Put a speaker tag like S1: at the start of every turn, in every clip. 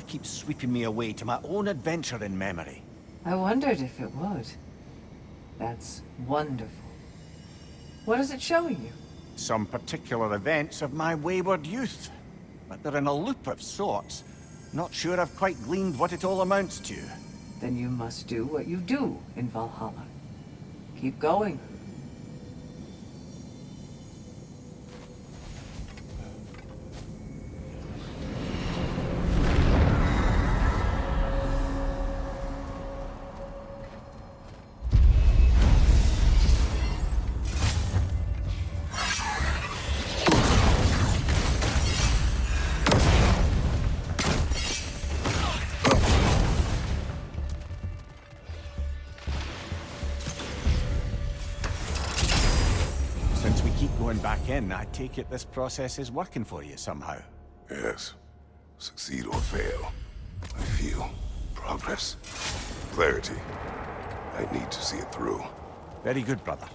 S1: keeps sweeping me away to my own adventure in memory.
S2: I wondered if it would. That's wonderful. What is it showing you?
S1: Some particular events of my wayward youth. But they're in a loop of sorts. Not sure I've quite gleaned what it all amounts to.
S2: Then you must do what you do in Valhalla. Keep going.
S1: Back in, I take it this process is working for you somehow.
S3: Yes. Succeed or fail, I feel progress, clarity. I need to see it through.
S1: Very good, brother.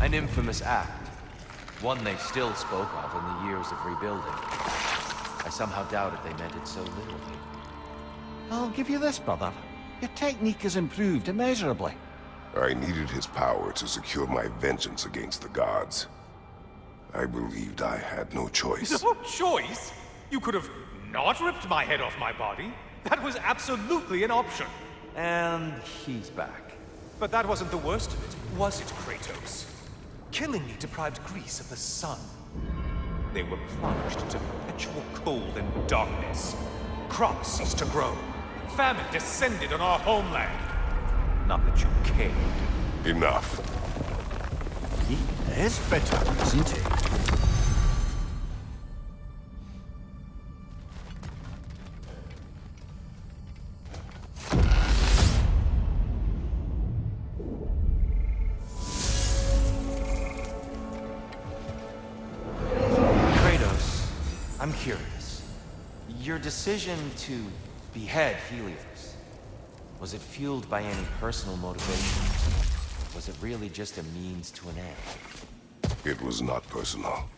S4: An infamous act. One they still spoke of in the years of rebuilding. I somehow doubted they meant it so literally.
S1: I'll give you this, brother. Your technique has improved immeasurably.
S3: I needed his power to secure my vengeance against the gods. I believed I had no choice.
S5: No choice? You could have not ripped my head off my body. That was absolutely an option.
S4: And he's back.
S5: But that wasn't the worst of it, was it, Kratos? Killing me deprived Greece of the sun. They were plunged into perpetual cold and darkness. Crops ceased to grow. Famine descended on our homeland. Not that you cared.
S3: Enough.
S1: He is bitter, isn't he?
S4: I'm curious. Your decision to behead Helios, was it fueled by any personal motivation? Was it really just a means to an end?
S3: It was not personal.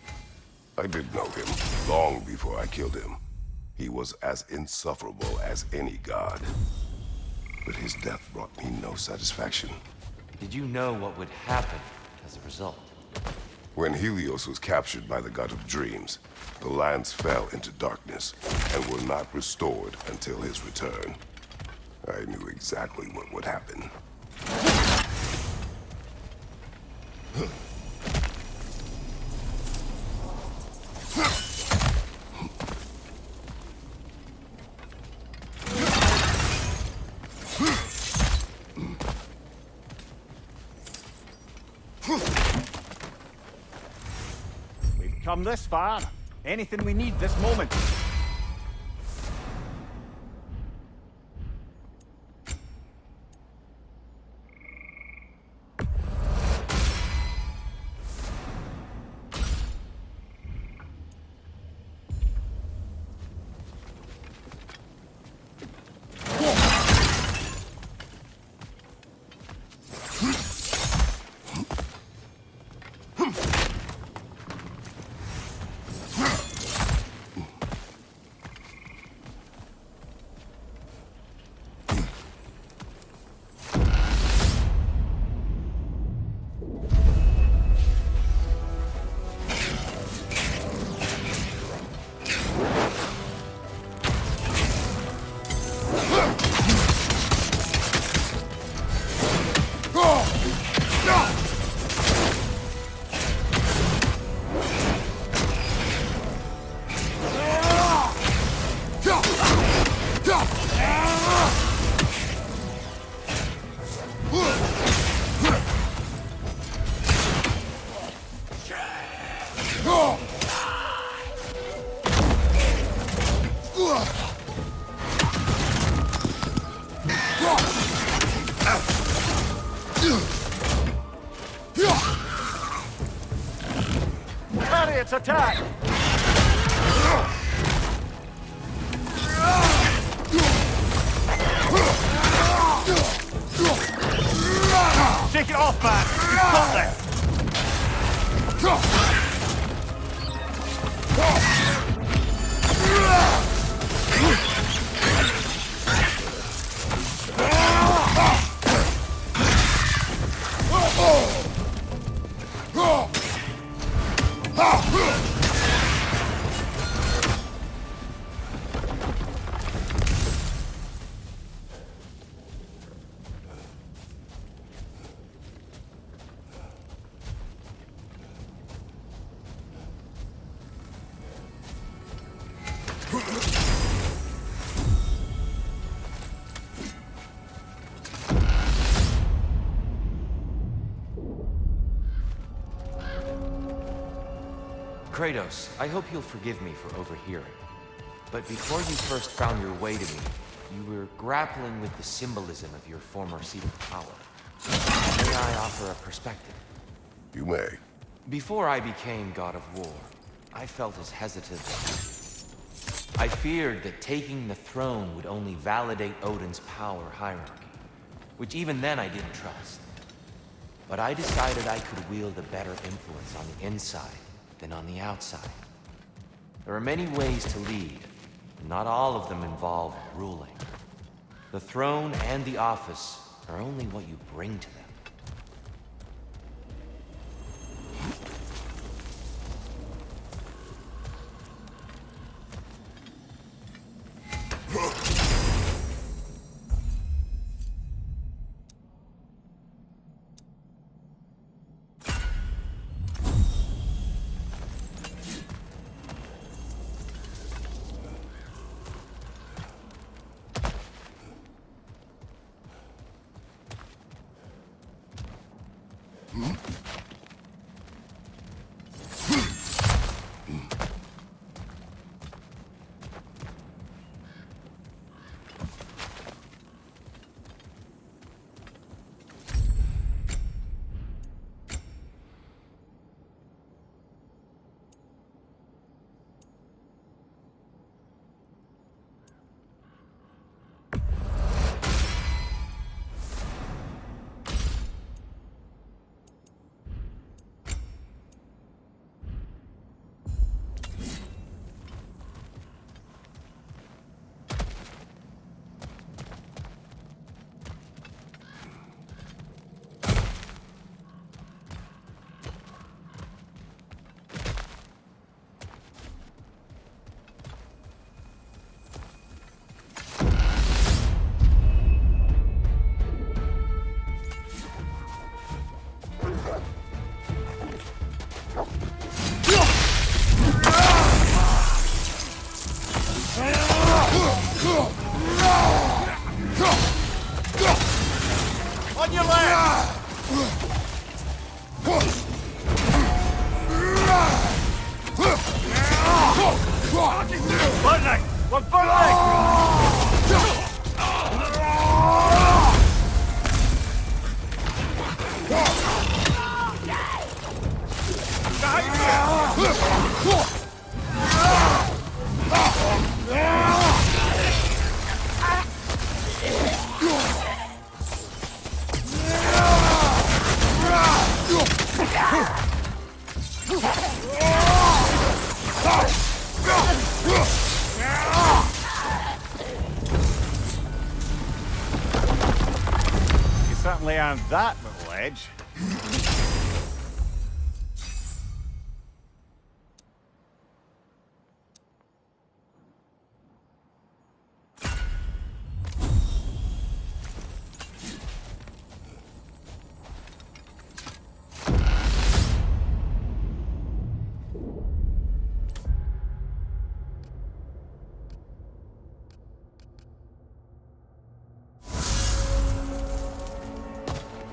S3: I did know him long before I killed him. He was as insufferable as any god. But his death brought me no satisfaction.
S4: Did you know what would happen as a result?
S3: When Helios was captured by the god of dreams, the lands fell into darkness and were not restored until his return. I knew exactly what would happen.
S1: We've come this far. Anything we need this moment. Chariot's attack! Take it off, man! You've got this!
S4: Kratos, I hope you'll forgive me for overhearing. But before you first found your way to me, you were grappling with the symbolism of your former seat of power. May I offer a perspective?
S3: You may.
S4: Before I became God of War, I felt as hesitant as you. I feared that taking the throne would only validate Odin's power hierarchy, which even then I didn't trust. But I decided I could wield a better influence on the inside than on the outside. There are many ways to lead, and not all of them involve ruling. The throne and the office are only what you bring to them.
S1: On your left! Burning! We're burning! You certainly aren't that little edge.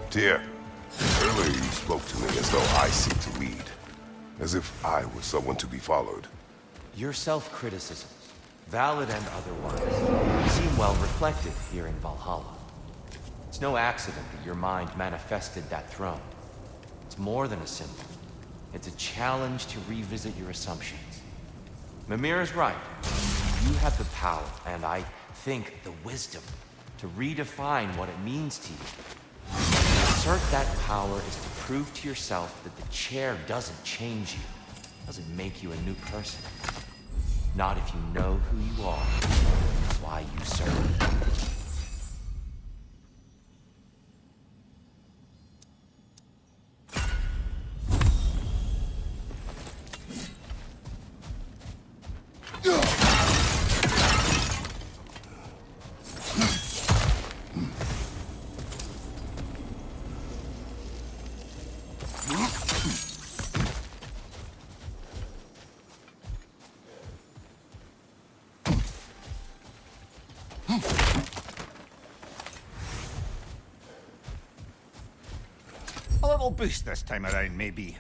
S3: Dear, earlier you spoke to me as though I seek to lead. As if I were someone to be followed.
S4: Your self-criticisms, valid and otherwise, seem well reflected here in Valhalla. It's no accident that your mind manifested that throne. It's more than a symbol. It's a challenge to revisit your assumptions. Mimir is right. You have the power, and I think the wisdom, to redefine what it means to you. To assert that power is to prove to yourself that the chair doesn't change you, doesn't make you a new person. Not if you know who you are, and why you serve.
S1: A little boost this time around, maybe.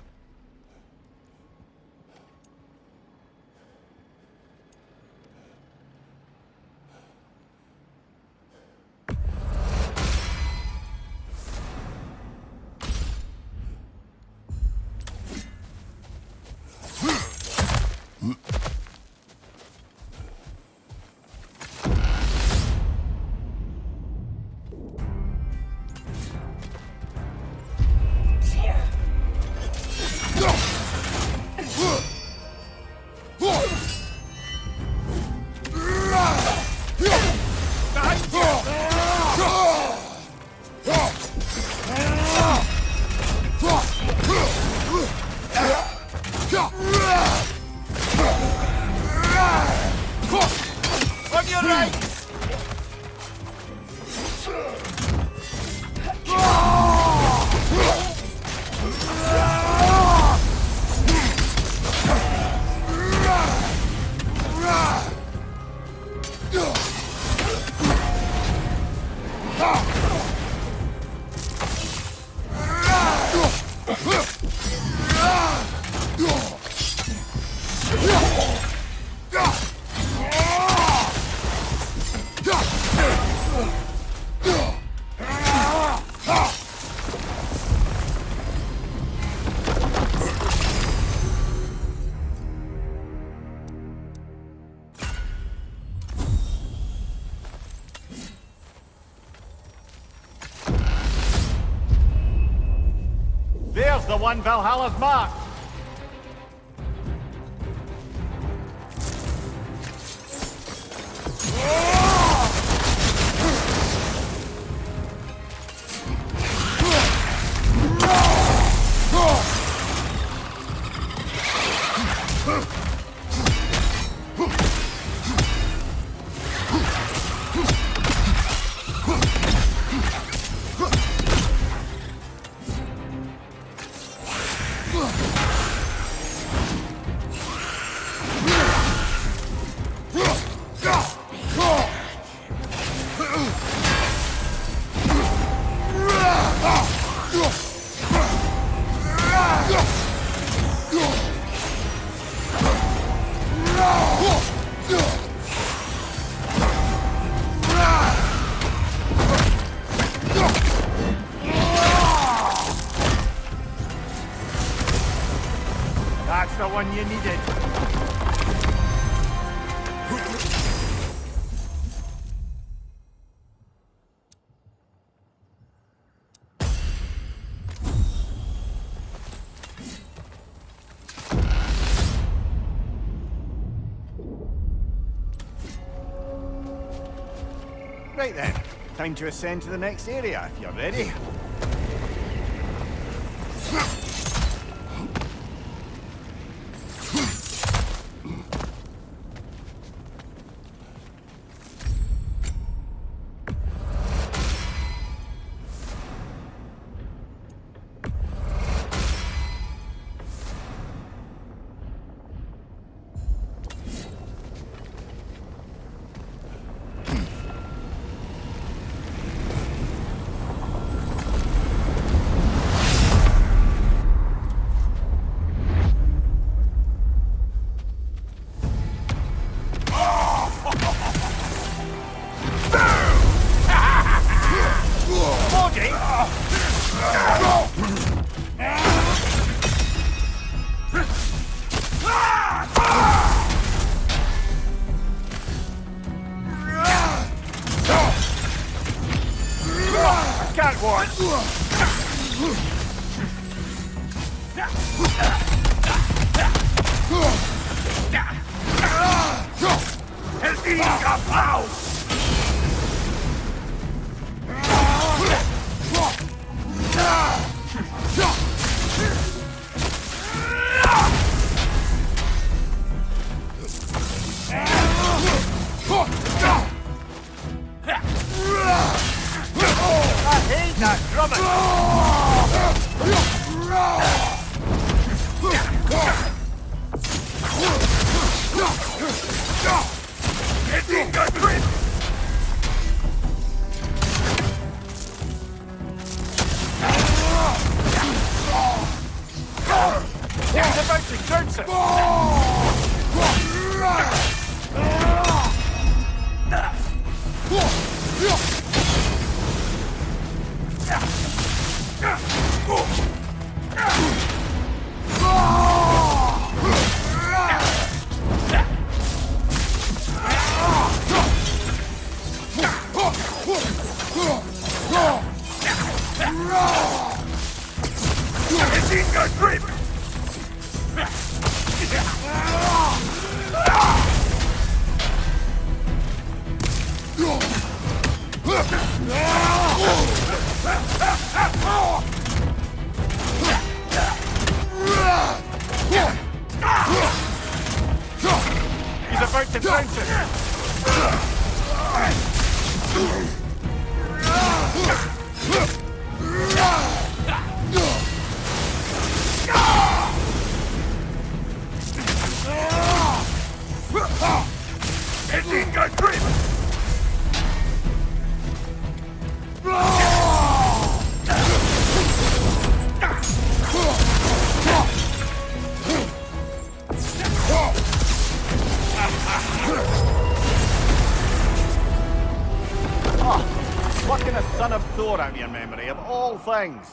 S1: There's the one Valhalla's marked. That's the one you needed. Right then, time to ascend to the next area if you're ready. He's about to bounce it! Plucking a son of Thor out of your memory, of all things.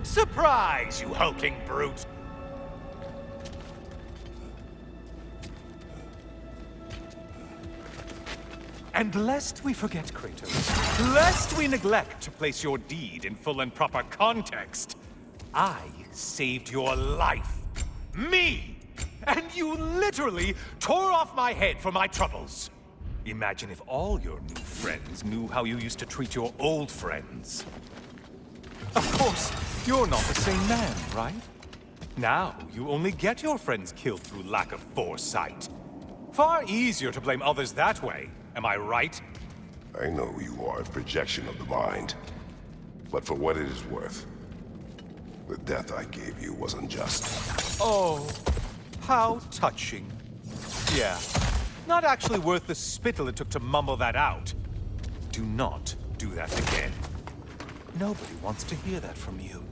S5: Surprise, you hulking brute! And lest we forget, Kratos, lest we neglect to place your deed in full and proper context, I saved your life. Me! And you literally tore off my head for my troubles. Imagine if all your new friends knew how you used to treat your old friends. Of course, you're not the same man, right? Now, you only get your friends killed through lack of foresight. Far easier to blame others that way, am I right?
S3: I know you are a projection of the mind. But for what it is worth, the death I gave you was unjust.
S5: Oh, how touching. Yeah, not actually worth the spittle it took to mumble that out. Do not do that again. Nobody wants to hear that from you.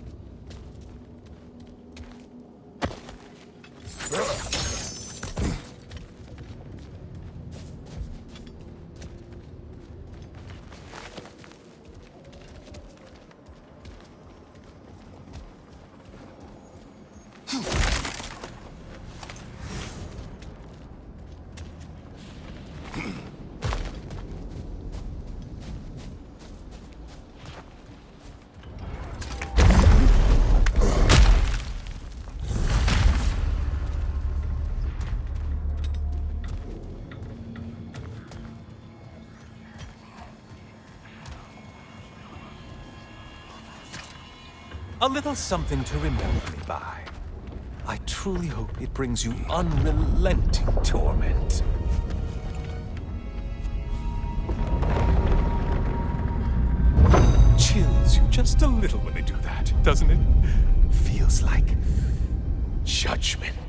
S5: A little something to remember me by. I truly hope it brings you unrelenting torment. Chills you just a little when they do that, doesn't it? Feels like judgment.